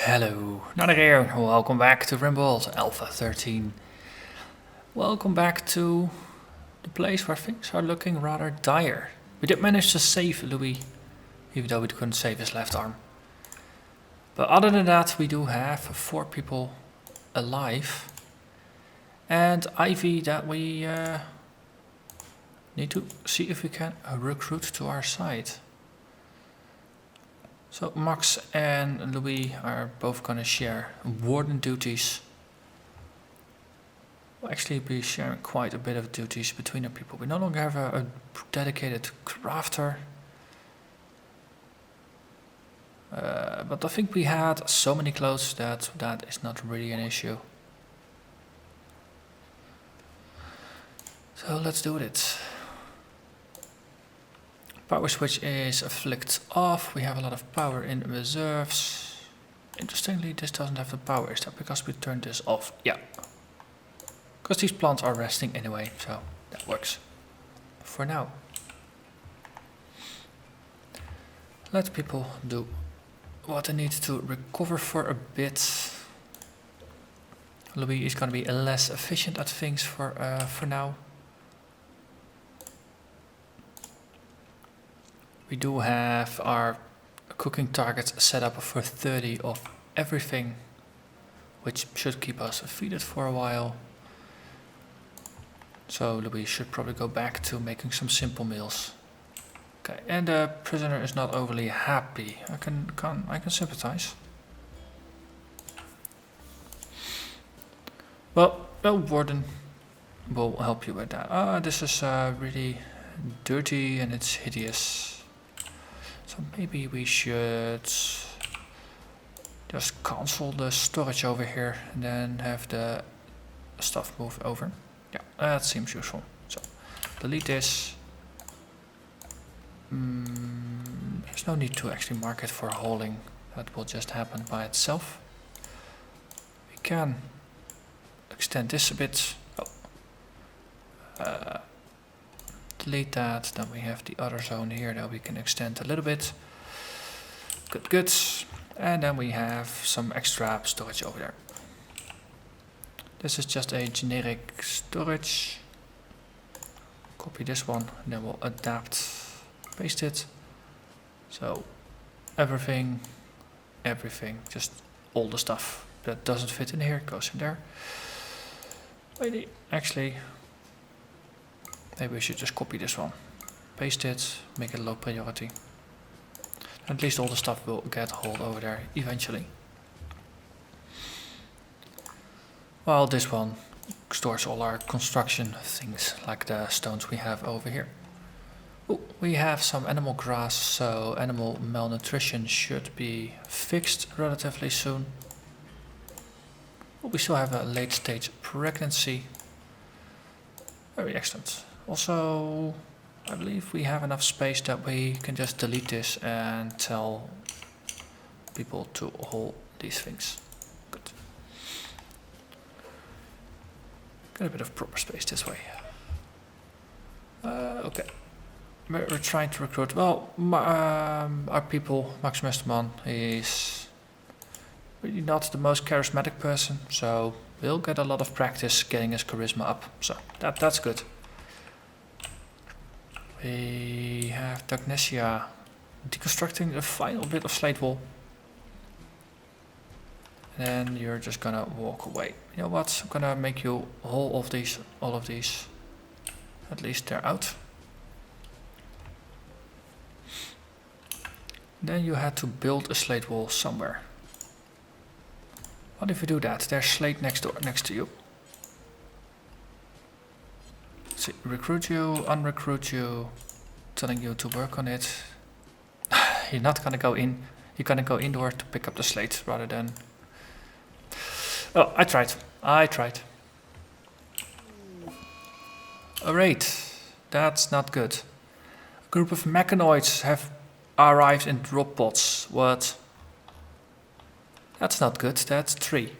Hello, Narnach here. Welcome back to RimWorld Alpha 13. Welcome back to the place where things are looking rather dire. We did manage to save Louis, even though we couldn't save his left arm. But other than that, we do have 4 people alive. And Ivy that we need to see if we can recruit to our side. So Max and Louis are both gonna share warden duties. We'll actually be sharing quite a bit of duties between the people. We no longer have a dedicated crafter. But I think we had so many clothes that that is not really an issue. So let's do it. Power switch is flicked off. We have a lot of power in reserves. Interestingly, this doesn't have the power. Is that because we turned this off? Yeah. Because these plants are resting anyway, so that works. For now. Let people do what they need to recover for a bit. Louis is going to be less efficient at things for now. We do have our cooking targets set up for 30 of everything, which should keep us feeded for a while. So Louis should probably go back to making some simple meals. Okay, and the prisoner is not overly happy. I can sympathize. Well, no warden will help you with that. This is really dirty and it's hideous. So maybe we should just cancel the storage over here and then have the stuff move over. Yeah, that seems useful. So delete this. There's no need to actually mark it for hauling. That will just happen by itself. We can extend this a bit. Delete that, then we have the other zone here that we can extend a little bit. Good. And then we have some extra storage over there. This is just a generic storage. Copy this one, and then we'll adapt, paste it. So everything, just all the stuff that doesn't fit in here goes in there. Actually, maybe we should just copy this one, paste it, make it low priority. At least all the stuff will get hauled over there eventually. While this one stores all our construction things, like the stones we have over here. Ooh, we have some animal grass, so animal malnutrition should be fixed relatively soon. We still have a late stage pregnancy. Very excellent. Also, I believe we have enough space that we can just delete this and tell people to haul these things. Good. Got a bit of proper space this way. Okay. We're trying to recruit. Well, our people, Max Mesterman, is really not the most charismatic person, so we'll get a lot of practice getting his charisma up. So that's good. We have Dagnesia deconstructing the final bit of slate wall. And then you're just gonna walk away. You know what? I'm gonna make you haul all of these. At least they're out. Then you had to build a slate wall somewhere. What if you do that? There's slate next to you. See, recruit you, unrecruit you, telling you to work on it. You're not gonna go in. You're gonna go indoor to pick up the slate rather than. Oh, I tried. Alright, that's not good. A group of mechanoids have arrived in drop pods. What? That's not good. That's 3.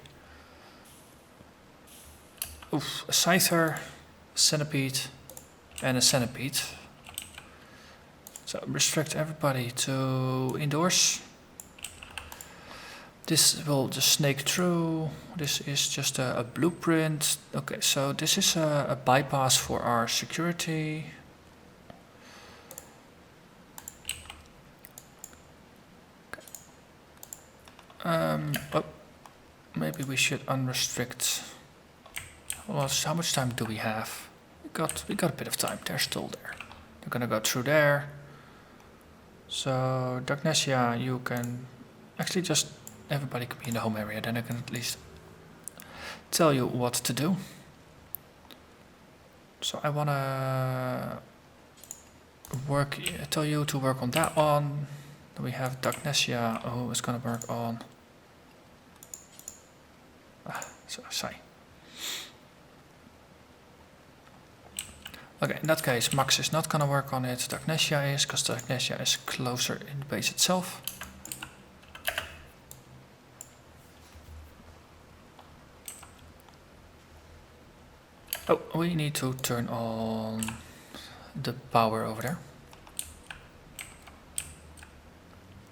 Oof, a scyther, centipede, and a centipede. So restrict everybody to indoors. This will just snake through. This is just a blueprint. Okay, so this is a bypass for our security. Oh, maybe we should unrestrict. Well, how much time do we have? We got a bit of time. They're still there. They're gonna go through there. So Darknesia, you can actually just everybody can be in the home area. Then I can at least tell you what to do. So I wanna tell you to work on that one. Then we have Darknesia who is gonna work on. Sorry. Okay, in that case, Max is not gonna work on it. Darknesia is, because Darknesia is closer in the base itself. Oh, we need to turn on the power over there.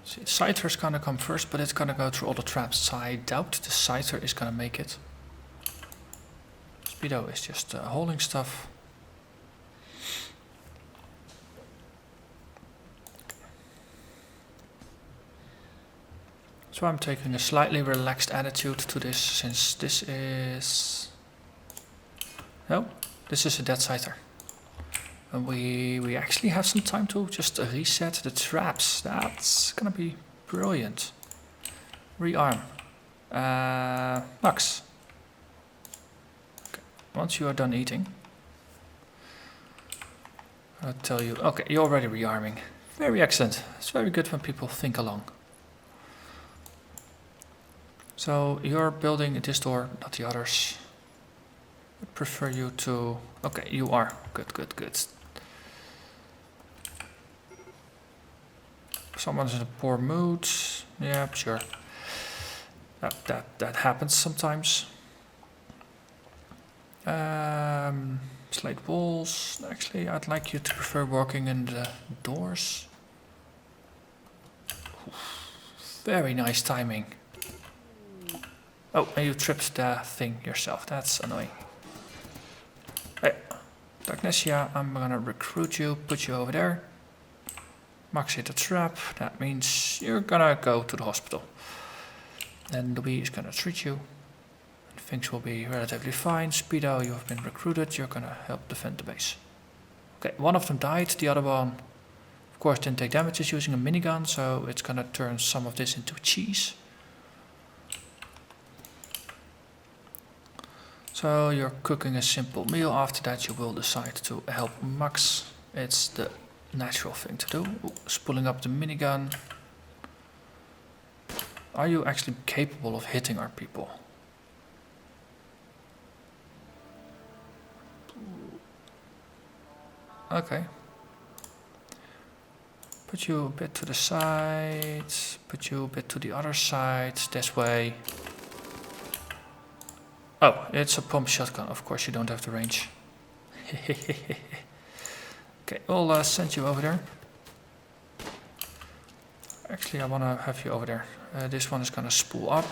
See, Scyther is gonna come first, but it's gonna go through all the traps. So I doubt the Scyther is gonna make it. Speedo is just holding stuff. So I'm taking a slightly relaxed attitude to this, since this is... No, this is a dead Scyther. And we actually have some time to just reset the traps. That's gonna be brilliant. Rearm. Max. Okay. Once you are done eating, I'll tell you. Okay, you're already rearming. Very excellent. It's very good when people think along. So you're building this door, not the others. I prefer you to... Okay, you are. Good, good, good. Someone's in a poor mood. Yeah, sure. That happens sometimes. Slate walls. Actually, I'd like you to prefer working in the doors. Very nice timing. Oh, and you tripped the thing yourself. That's annoying. Hey, Darknesia, I'm gonna recruit you, put you over there. Max hit a trap. That means you're gonna go to the hospital. And Louis is gonna treat you. And things will be relatively fine. Speedo, you have been recruited. You're gonna help defend the base. Okay, one of them died. The other one, of course, didn't take damage. It's using a minigun, so it's gonna turn some of this into cheese. So you're cooking a simple meal. After that you will decide to help Max. It's the natural thing to do. Ooh, spooling up the minigun. Are you actually capable of hitting our people? Okay. Put you a bit to the side. Put you a bit to the other side. This way. Oh, it's a pump shotgun. Of course you don't have the range. Okay, we'll send you over there. Actually, I want to have you over there. This one is going to spool up.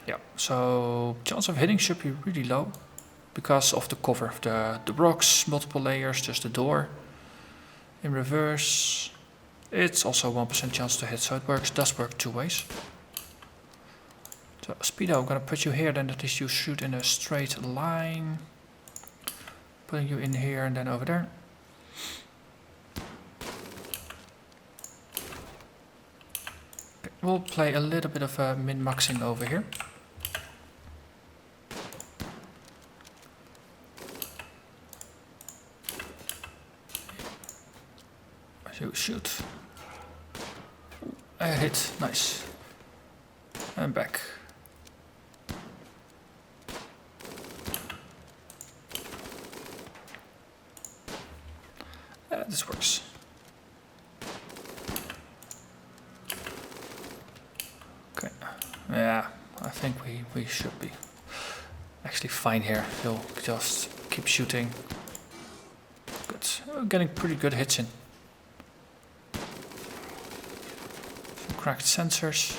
Yeah, so chance of hitting should be really low. Because of the cover. The rocks, multiple layers, just the door. In reverse, it's also 1% chance to hit. So it does work two ways. So Speedo, I'm gonna put you here, then at least you shoot in a straight line. Putting you in here and then over there. Okay, we'll play a little bit of min-maxing over here. So shoot. I hit, nice. And back. This works. Okay. Yeah, I think we should be actually fine here. You'll just keep shooting. Good. We're getting pretty good hits in. Some cracked sensors.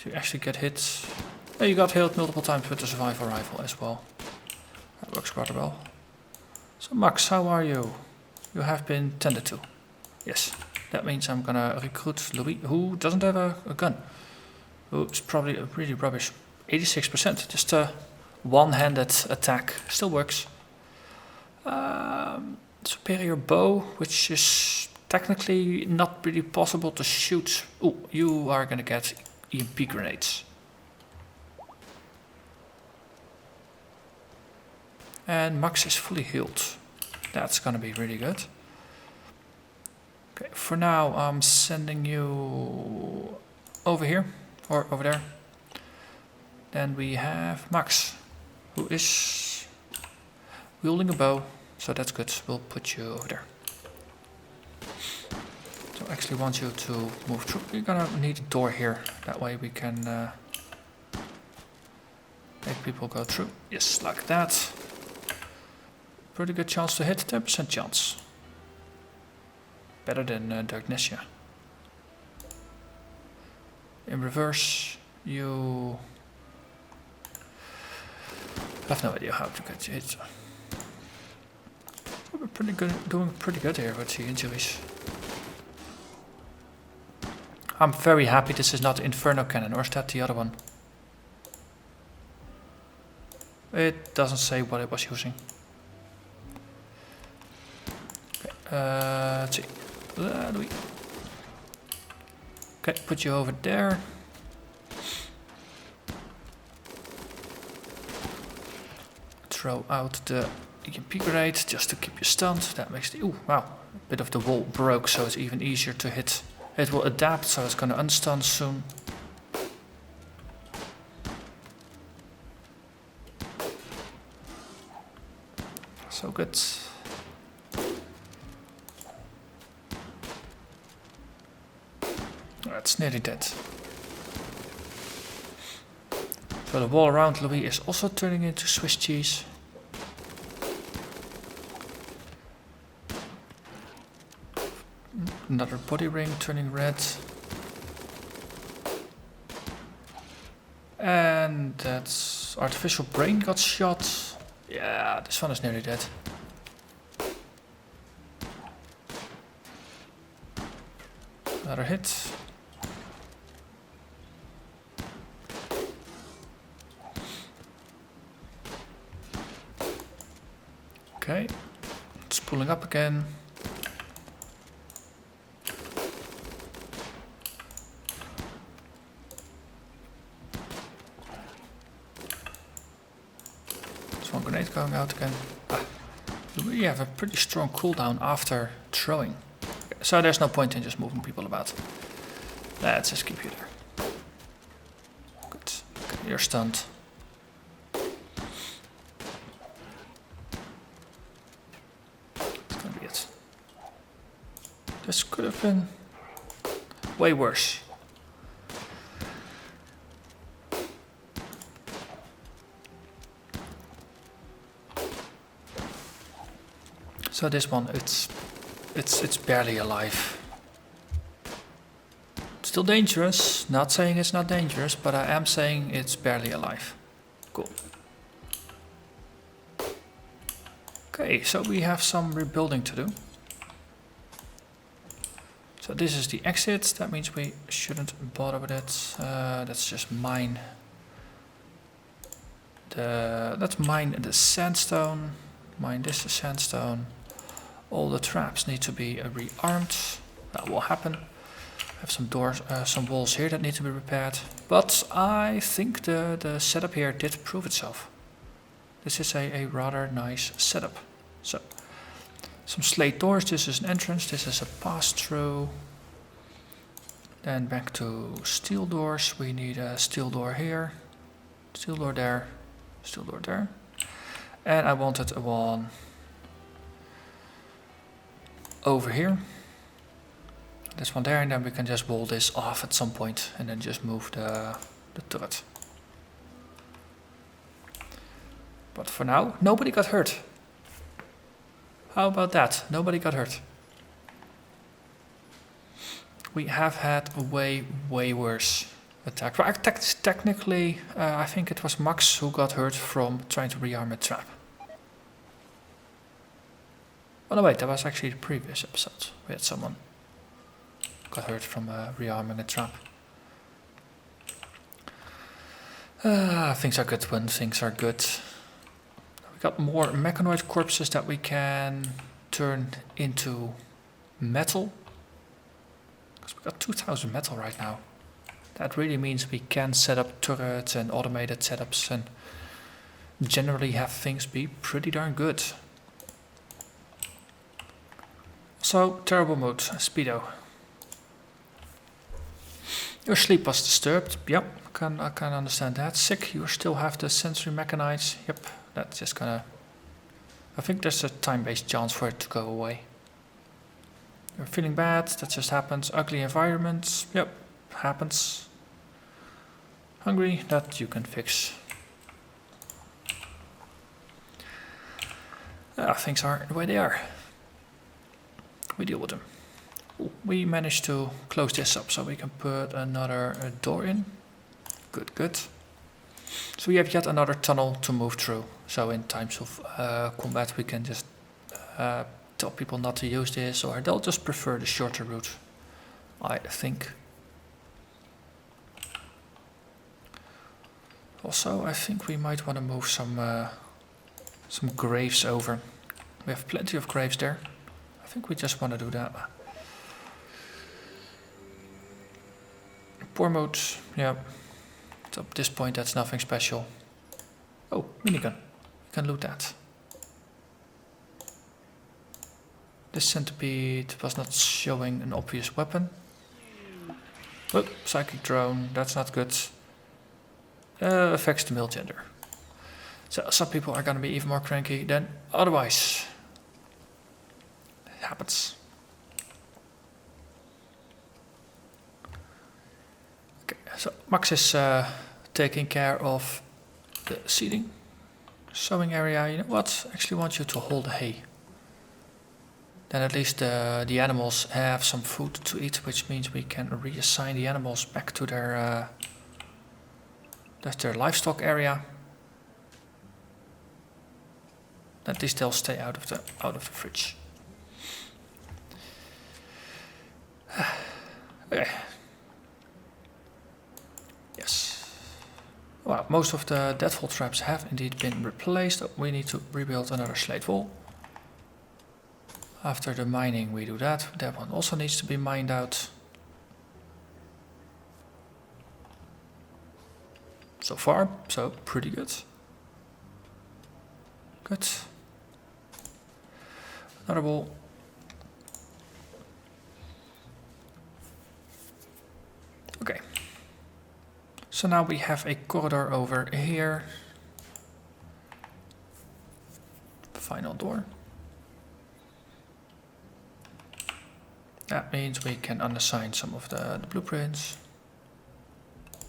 If you actually get hit... Yeah, you got hit multiple times with the survival rifle as well. That works rather well. So Max, how are you? You have been tended to. Yes. That means I'm gonna recruit Louis, who doesn't have a gun. Who's probably really rubbish. 86%. Just a one-handed attack. Still works. Superior bow, which is technically not really possible to shoot. Oh, you are gonna get EMP grenades. And Max is fully healed. That's gonna be really good. Okay, for now I'm sending you over here, or over there. Then we have Max, who is wielding a bow, so that's good. We'll put you over there. So I actually want you to move through. We're gonna need a door here, that way we can make people go through. Yes, like that. Pretty good chance to hit, 10% chance. Better than Darknessia. In reverse, you have no idea how to get hit. We're pretty good, doing pretty good here with the injuries. I'm very happy this is not Inferno Cannon, or is that the other one? It doesn't say what it was using. Let's see. Okay, put you over there. Throw out the EMP grenade just to keep you stunned. That makes the... Ooh, wow. A bit of the wall broke, so it's even easier to hit. It will adapt, so it's gonna unstun soon. So good. That's nearly dead. So the wall around Louis is also turning into Swiss cheese. Another body ring turning red. And that's artificial brain got shot. Yeah, this one is nearly dead. Another hit. Okay, it's pulling up again. There's one grenade going out again. We have a pretty strong cooldown after throwing. So there's no point in just moving people about. Let's just keep you there. Good. Okay, you're stunned. This could have been way worse. So this one, it's barely alive. Still dangerous. Not saying it's not dangerous, but I am saying it's barely alive. Cool. Okay, so we have some rebuilding to do. So this is the exit, that means we shouldn't bother with it. Let's just mine let's mine the sandstone. Mine this sandstone. All the traps need to be rearmed. That will happen. I have some doors, some walls here that need to be repaired. But I think the setup here did prove itself. This is a rather nice setup. So. Some slate doors, this is an entrance, this is a pass-through. Then back to steel doors, we need a steel door here, steel door there, steel door there. And I wanted a one over here. This one there, and then we can just wall this off at some point and then just move the turret. But for now, nobody got hurt. How about that? Nobody got hurt. We have had way worse attacked. Well, technically, I think it was Max who got hurt from trying to rearm a trap. Oh no, wait, that was actually the previous episode. We had someone got hurt from rearming a trap. Things are good when things are good. We got more mechanoid corpses that we can turn into metal. Because we got 2000 metal right now. That really means we can set up turrets and automated setups and generally have things be pretty darn good. So, terrible mood, Speedo. Your sleep was disturbed. Yep, I can understand that. Sick, you still have the sensory mechanites. Yep, that's just gonna... I think there's a time-based chance for it to go away. You're feeling bad, that just happens. Ugly environments. Yep, happens. Hungry, that you can fix. Things are the way they are. We deal with them. Ooh, we managed to close this up so we can put another door in. Good, good. So we have yet another tunnel to move through. So in times of combat we can just tell people not to use this, or they'll just prefer the shorter route, I think. Also, I think we might want to move some graves over. We have plenty of graves there. I think we just want to do that. Poor mode, yeah. At this point, that's nothing special. Oh, minigun. You can loot that. This centipede was not showing an obvious weapon. Oh, psychic drone, that's not good. Affects the male gender. So some people are gonna be even more cranky than otherwise. It happens. Okay, so Max is taking care of the seeding. Sowing area, you know what? I actually want you to hold the hay. Then at least the animals have some food to eat, which means we can reassign the animals back to their livestock area. At least they'll stay out of the fridge. Okay. Yes. Well, most of the deadfall traps have indeed been replaced. We need to rebuild another slate wall. After the mining we do that. That one also needs to be mined out. So far, so pretty good. Good. Another wall. Okay. So now we have a corridor over here. Final door. That means we can unassign some of the blueprints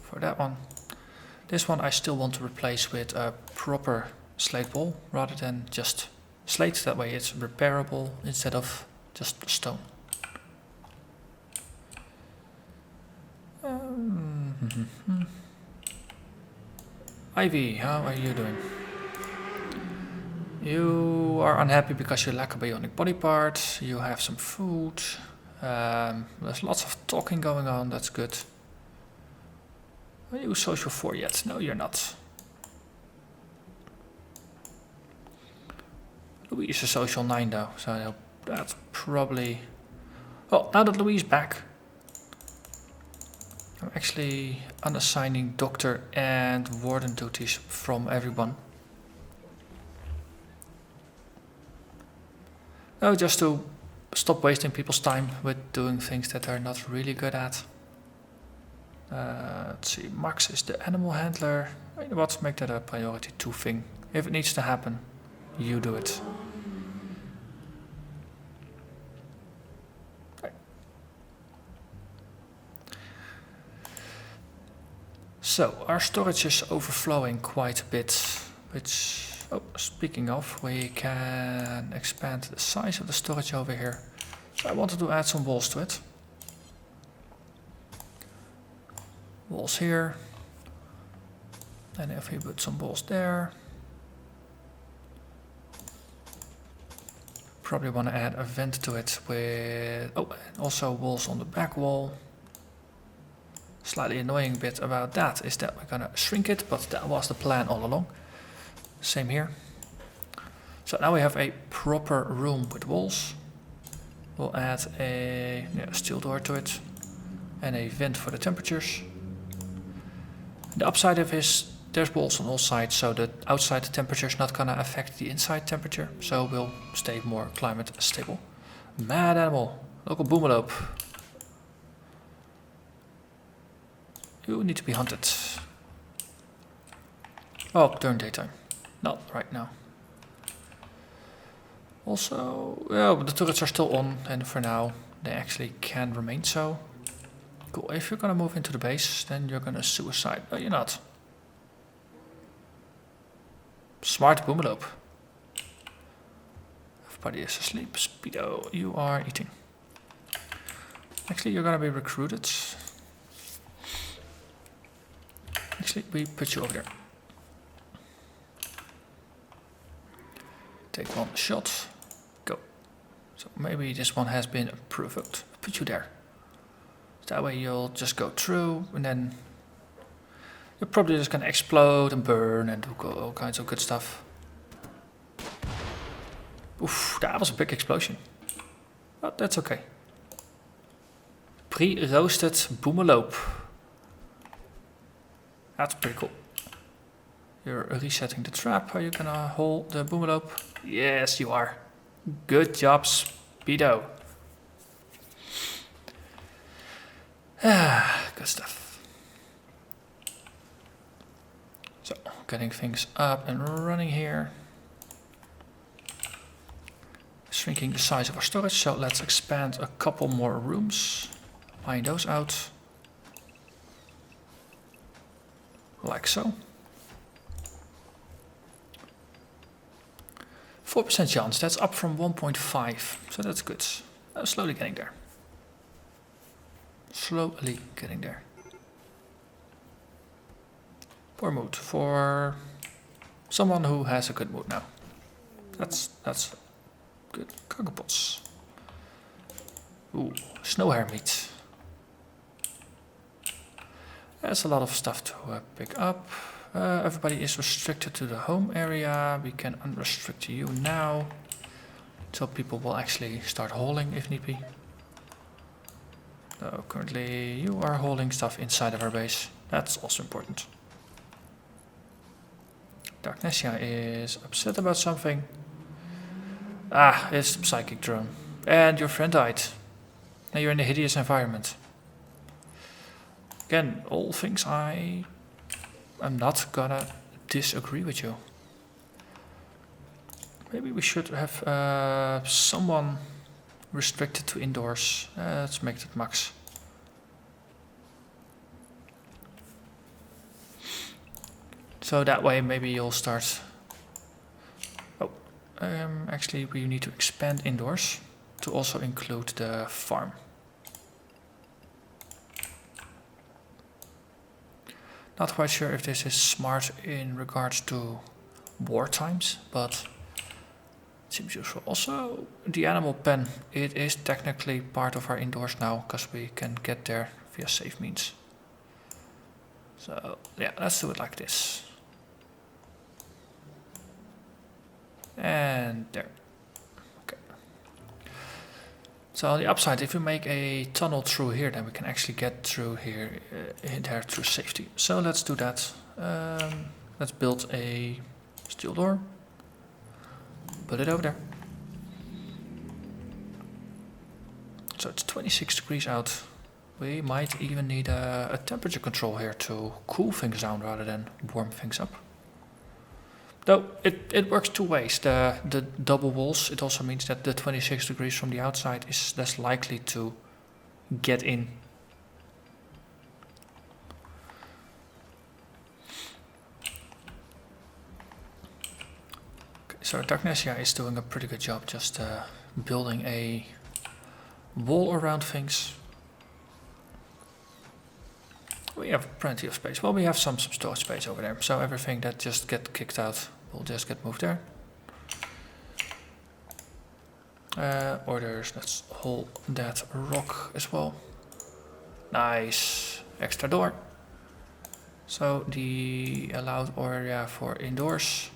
for that one. This one I still want to replace with a proper slate wall rather than just slate. That way it's repairable instead of just stone. Ivy, how are you doing? You are unhappy because you lack a bionic body part. You have some food. There's lots of talking going on, that's good. Are you social 4 yet? No, you're not. Louis is a social 9 though, so that's probably... Well, now that Louis is back, I'm actually unassigning doctor and warden duties from everyone. No, just to stop wasting people's time with doing things that they're not really good at. Let's see, Max is the animal handler. You know what, make that a priority 2 thing. If it needs to happen, you do it. Okay. So, our storage is overflowing quite a bit, which... Oh, speaking of, we can expand the size of the storage over here. So I wanted to add some walls to it. Walls here. And if we put some walls there. Probably want to add a vent to it with, oh, and also walls on the back wall. Slightly annoying bit about that is that we're gonna shrink it, but that was the plan all along. Same here. So now we have a proper room with walls. We'll add a steel door to it and a vent for the temperatures. The upside of is there's walls on all sides, so the outside temperature is not gonna affect the inside temperature, so we'll stay more climate stable. Mad animal, local boomalope. You need to be hunted. Oh, during daytime, not right now. Also, yeah, the turrets are still on, and for now they actually can remain so. Cool. If you're gonna move into the base, then you're gonna suicide. No, you're not. Smart boomalope. Everybody is asleep. Speedo, you are eating. Actually, you're gonna be recruited. Actually, we put you over there. Take one shot. Go. So maybe this one has been approved. Put you there. That way you'll just go through, and then you're probably just gonna explode and burn and do all kinds of good stuff. Oof, that was a big explosion. But that's okay. Pre-roasted boomalope. That's pretty cool. You're resetting the trap. Are you gonna hold the boomalope? Yes, you are. Good job, Speedo. Good stuff. So, getting things up and running here. Shrinking the size of our storage, so let's expand a couple more rooms. Line those out. Like so. 4% chance, that's up from 1.5, so that's good. Slowly getting there. Slowly getting there. Poor mood for someone who has a good mood now. That's good. Cargo pots. Ooh, snow hare meat. There's a lot of stuff to pick up. Everybody is restricted to the home area. We can unrestrict you now. So people will actually start hauling if need be. So currently you are hauling stuff inside of our base. That's also important. Darknessia is upset about something. Ah, it's psychic drone. And your friend died. Now you're in a hideous environment. Again, all things I'm not gonna disagree with you. Maybe we should have someone restricted to indoors. Let's make it max. So that way maybe you'll start... Oh, actually we need to expand indoors to also include the farm. Not quite sure if this is smart in regards to war times, but it seems useful. Also, the animal pen, it is technically part of our indoors now, because we can get there via safe means. So, yeah, let's do it like this. And there. Okay. So on the upside, if we make a tunnel through here, then we can actually get through here, there through safety. So let's do that. Let's build a steel door. Put it over there. So it's 26 degrees out. We might even need a temperature control here to cool things down rather than warm things up. Though it works two ways. The double walls, it also means that the 26 degrees from the outside is less likely to get in. Okay, so Darknessia is doing a pretty good job just building a wall around things. We have plenty of space. Well, we have some storage space over there. So everything that just get kicked out will just get moved there. Orders, let's hold that rock as well. Nice. Extra door. So the allowed area for indoors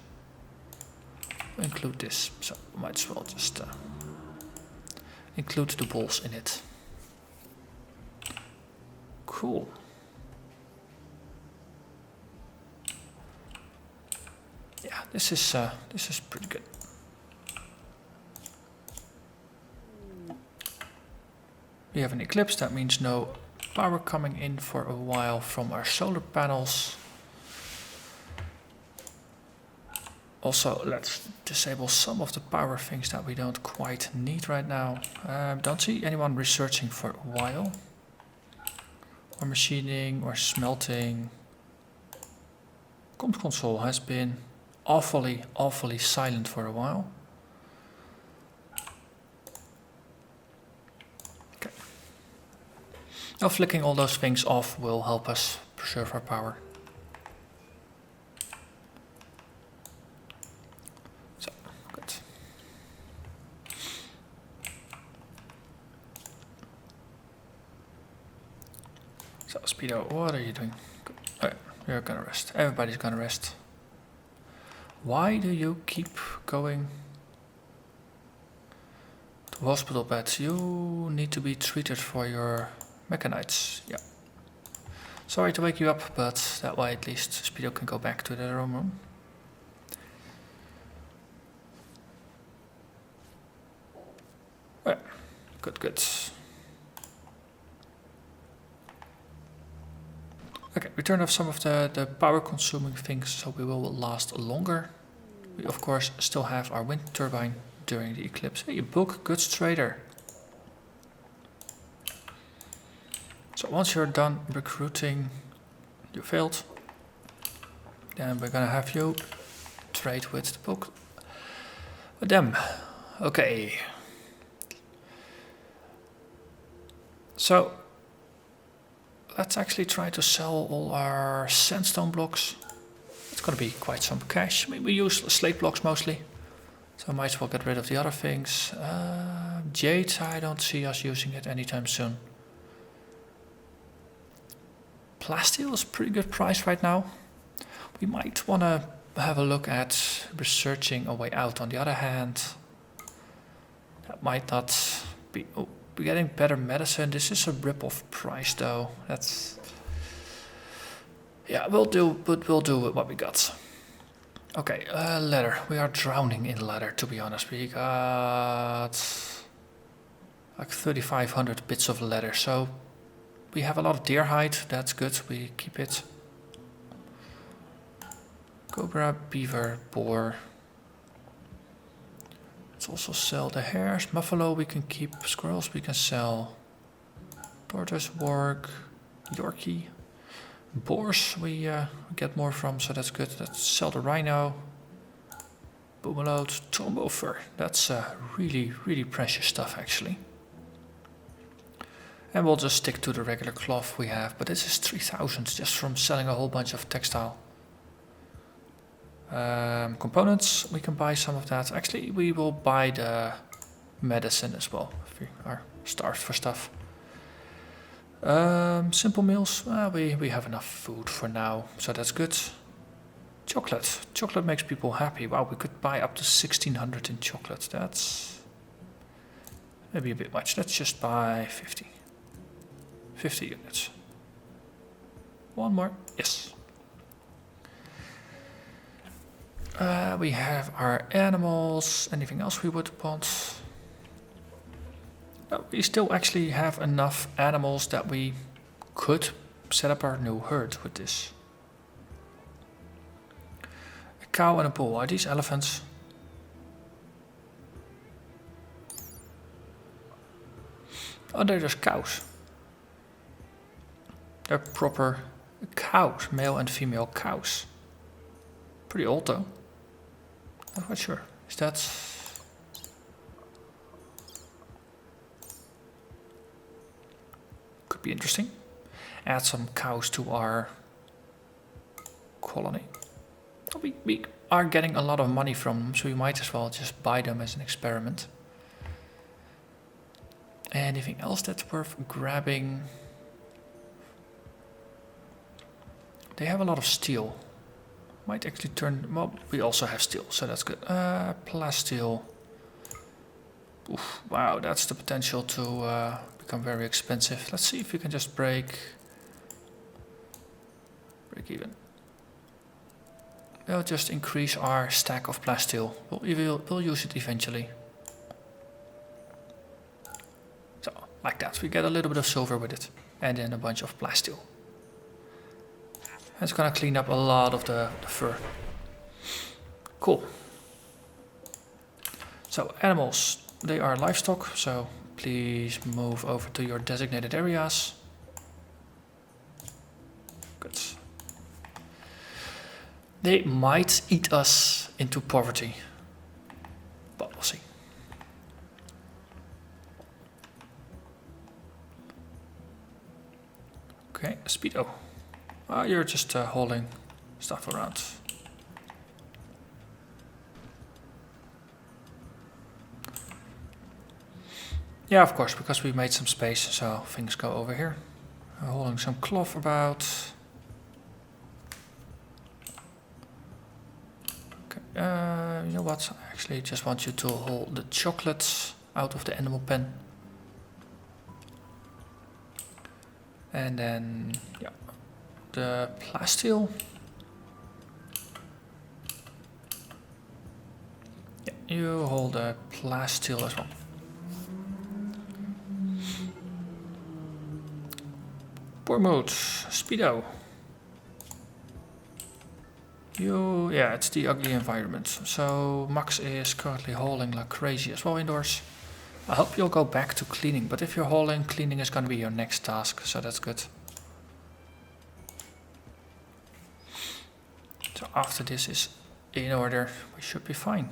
will include this. So might as well just include the balls in it. Cool. Yeah, this is pretty good. We have an eclipse, that means no power coming in for a while from our solar panels. Also, let's disable some of the power things that we don't quite need right now. Don't see anyone researching for a while. Or machining or smelting. Comms console has been awfully silent for a while. Okay. Now flicking all those things off will help us preserve our power. So, good. So, Speedo, what are you doing? Good. Okay, you're gonna rest. Everybody's gonna rest. Why do you keep going to hospital beds? You need to be treated for your mechanites. Yeah. Sorry to wake you up, but that way at least Speedo can go back to the room. Yeah. Good. Okay, we turn off some of the power consuming things so we will last longer. We of course still have our wind turbine during the eclipse. Hey, you book goods trader. So once you're done recruiting, you failed. Then we're gonna have you trade with the book. With them. Okay. So let's actually try to sell all our sandstone blocks. It's gonna be quite some cash. I mean, we use slate blocks mostly, so I might as well get rid of the other things. Jade, I don't see us using it anytime soon. Plasteel is a pretty good price right now. We might want to have a look at researching a way out. On the other hand, that might not be... Oh, we're getting better medicine. This is a rip-off price though. That's... Yeah, we'll do with what we got. Okay, leather. We are drowning in leather, to be honest. We got like 3,500 bits of leather, so we have a lot of deer hide. That's good. We keep it. Cobra, beaver, boar. Let's also sell the hares. Buffalo we can keep. Squirrels we can sell. Tortoise, warg, Yorkie. Boars we get more from, so that's good. Let's sell the rhino. Boomeload, Tombo fur. That's really precious stuff actually. And we'll just stick to the regular cloth we have, but this is 3,000 just from selling a whole bunch of textile. Components, we can buy some of that. Actually, we will buy the medicine as well, if we are starved for stuff. Simple meals, we have enough food for now, so that's good. Chocolate makes people happy. Wow, we could buy up to 1,600 in chocolate. That's maybe a bit much. Let's just buy 50 units. One more, yes. We have our animals. Anything else we would want? No, we still actually have enough animals that we could set up our new herd with this. A cow and a bull. Are these elephants? Oh, they're just cows. They're proper cows, male and female cows. Pretty old though. Not quite sure. Is that... Could be interesting. add some cows to our colony. We are getting a lot of money from them, so we might as well just buy them as an experiment. Anything else that's worth grabbing? They have a lot of steel. Might actually turn... Well, we also have steel, so that's good. Plasteel. Oof, wow, that's the potential to become very expensive. Let's see if we can just break even. We'll just increase our stack of plasteel. We'll use it eventually. So, like that. We get a little bit of silver with it. And then a bunch of plasteel. It's gonna clean up a lot of the fur. Cool. So, animals. They are livestock, so please move over to your designated areas. Good. They might eat us into poverty, but we'll see. Okay, Speedo. You're just hauling stuff around. Yeah, of course, because we made some space, so things go over here. Hauling some cloth about. Okay, you know what? I actually just want you to haul the chocolates out of the animal pen. And then, yeah, the plasteel. Yeah, you hold the plasteel as well. Bormoot, Speedo. Yeah, it's the ugly environment. So Max is currently hauling like crazy as well indoors. I hope you'll go back to cleaning, but if you're hauling, cleaning is going to be your next task, so that's good. So after this is in order, we should be fine.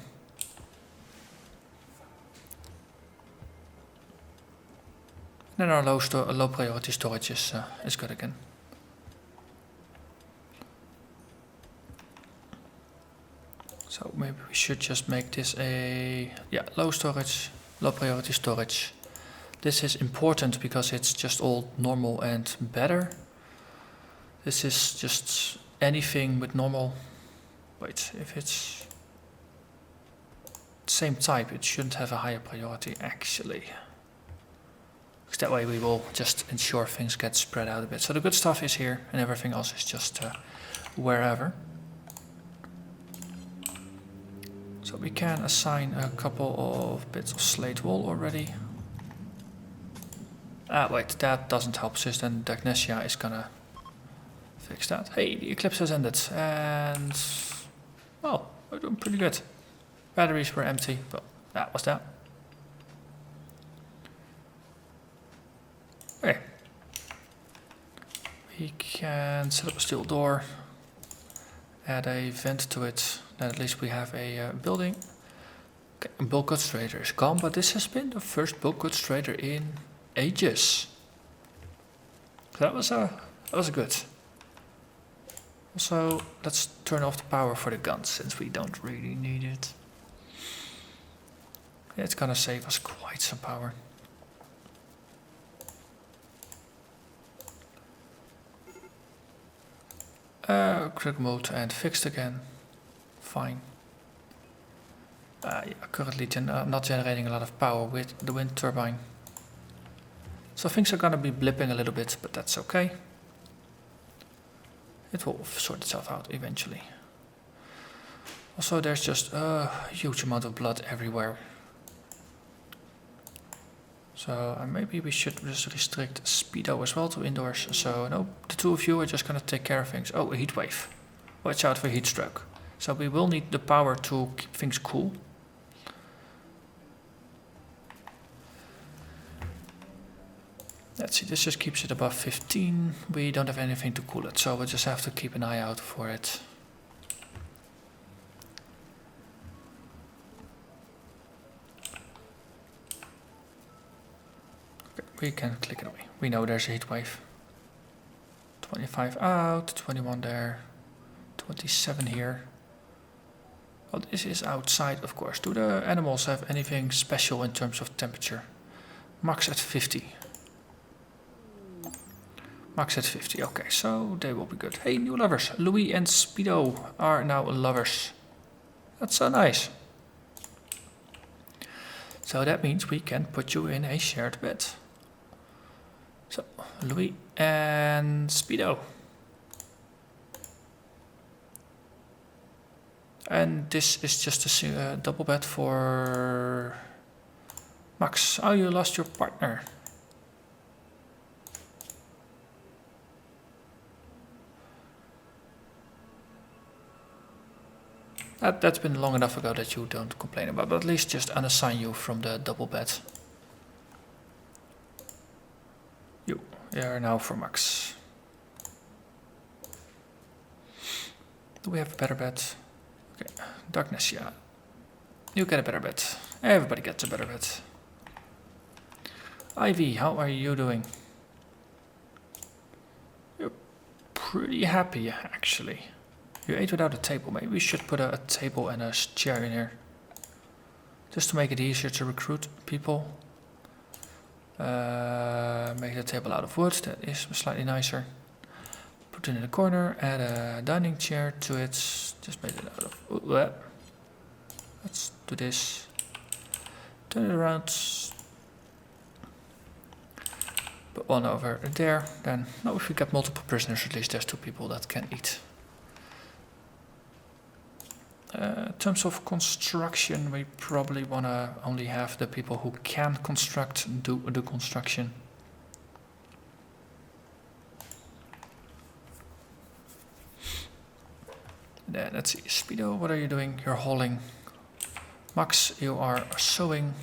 Then our low priority storage is good again. So maybe we should just make this a low priority storage. This is important because it's just all normal and better. This is just anything with normal. Wait, if it's same type, it shouldn't have a higher priority actually. Because that way we will just ensure things get spread out a bit. So the good stuff is here and everything else is just wherever. So we can assign a couple of bits of slate wool already. Wait, that doesn't help since then Dagnesia is gonna fix that. Hey, the eclipse has ended and well, we're doing pretty good. Batteries were empty, but that was that. Okay. We can set up a steel door, add a vent to it, then at least we have a building. Okay, bulk goods trader is gone, but this has been the first bulk goods trader in ages. That was good. Also, let's turn off the power for the guns since we don't really need it. Yeah, it's gonna save us quite some power. Critical mode and fixed again. Fine. Yeah, currently not generating a lot of power with the wind turbine. So things are gonna be blipping a little bit, but that's okay. It will sort itself out eventually. Also, there's just a huge amount of blood everywhere. So maybe we should just restrict Speedo as well to indoors. So no, the two of you are just gonna take care of things. Oh, a heat wave. Watch out for heat stroke. So we will need the power to keep things cool. Let's see, this just keeps it above 15. We don't have anything to cool it, so we'll just have to keep an eye out for it. Okay, we can click it away. We know there's a heat wave. 25 out, 21 there, 27 here. Well, this is outside, of course. Do the animals have anything special in terms of temperature? Max at 50. Max at 50, okay, so they will be good. Hey, new lovers. Louis and Speedo are now lovers. That's so nice. So that means we can put you in a shared bed. So, Louis and Speedo. And this is just a double bed for Max. Oh, you lost your partner. That's been long enough ago that you don't complain about, but at least just unassign you from the double bed. You are now for Max. Do we have a better bed? Okay, Darkness, yeah. You get a better bed. Everybody gets a better bed. Ivy, how are you doing? You're pretty happy, actually. You ate without a table. Maybe we should put a table and a chair in here. Just to make it easier to recruit people. Make the table out of wood. That is slightly nicer. Put it in the corner. Add a dining chair to it. Just make it out of... Let's do this. Turn it around. Put one over there. Then, no, if we get multiple prisoners, at least there's 2 people that can eat. In terms of construction, we probably want to only have the people who can construct do the construction. Then let's see, Speedo, what are you doing? You're hauling. Max, you are sewing.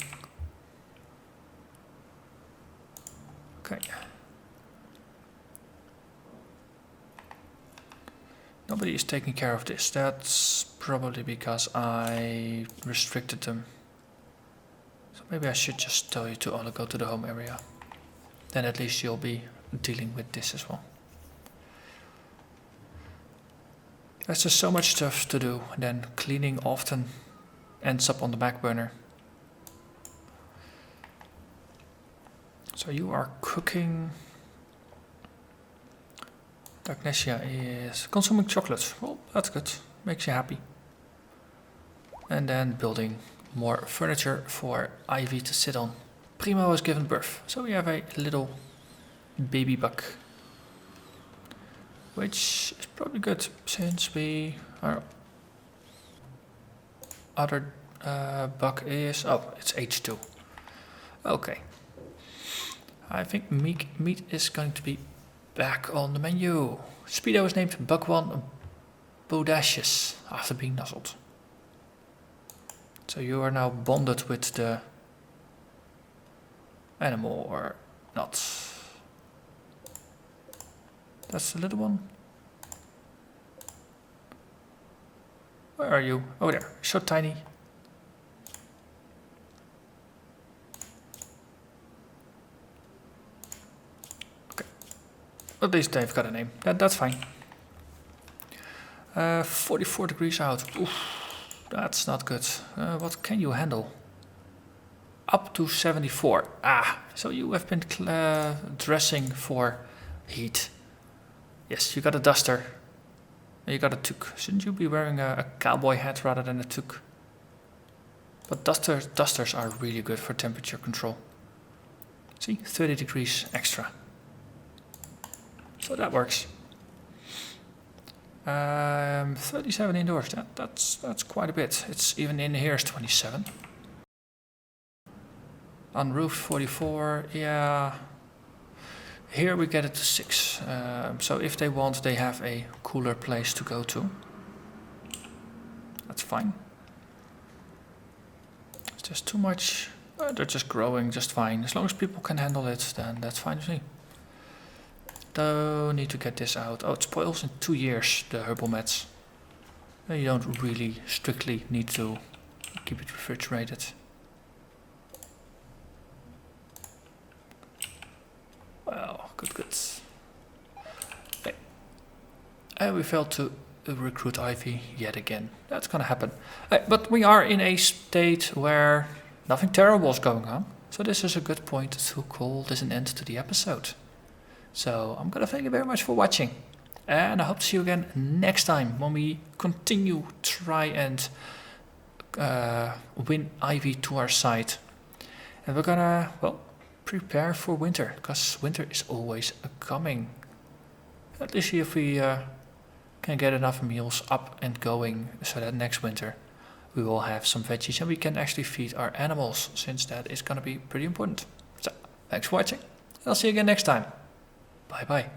Okay. Nobody is taking care of this. That's probably because I restricted them. So maybe I should just tell you to all go to the home area. Then at least you'll be dealing with this as well. There's just so much stuff to do. And then cleaning often ends up on the back burner. So you are cooking. Agnesia is consuming chocolate. Well, that's good. Makes you happy. And then building more furniture for Ivy to sit on. Primo has given birth. So we have a little baby buck. Which is probably good since our other buck is... Oh, it's H2. Okay. I think meat is going to be back on the menu. Speedo is named Buck1 Bodacious after being nuzzled. So you are now bonded with the animal or not. That's the little one. Where are you? Oh, there. So tiny. At least they've got a name. That's fine. 44 degrees out. Oof, that's not good. What can you handle? Up to 74. Ah, so you have been dressing for heat. Yes, you got a duster. You got a toque. Shouldn't you be wearing a cowboy hat rather than a toque? But dusters are really good for temperature control. See, 30 degrees extra. So that works. 37 indoors. That's quite a bit. It's even in here is 27. Unroofed 44. Yeah. Here we get it to 6. So if they want, they have a cooler place to go to. That's fine. It's just too much. They're just growing just fine. As long as people can handle it, then that's fine with me. Don't need to get this out. Oh, it spoils in 2 years, the herbal mats. You don't really strictly need to keep it refrigerated. Well, good. Okay. And we failed to recruit Ivy yet again. That's gonna happen. But we are in a state where nothing terrible is going on. So this is a good point to call this an end to the episode. So I'm gonna thank you very much for watching. And I hope to see you again next time when we continue try and win Ivy to our side. And we're gonna, well, prepare for winter, because winter is always coming. At least see if we can get enough meals up and going so that next winter we will have some veggies and we can actually feed our animals, since that is gonna be pretty important. So, thanks for watching. I'll see you again next time. Bye bye.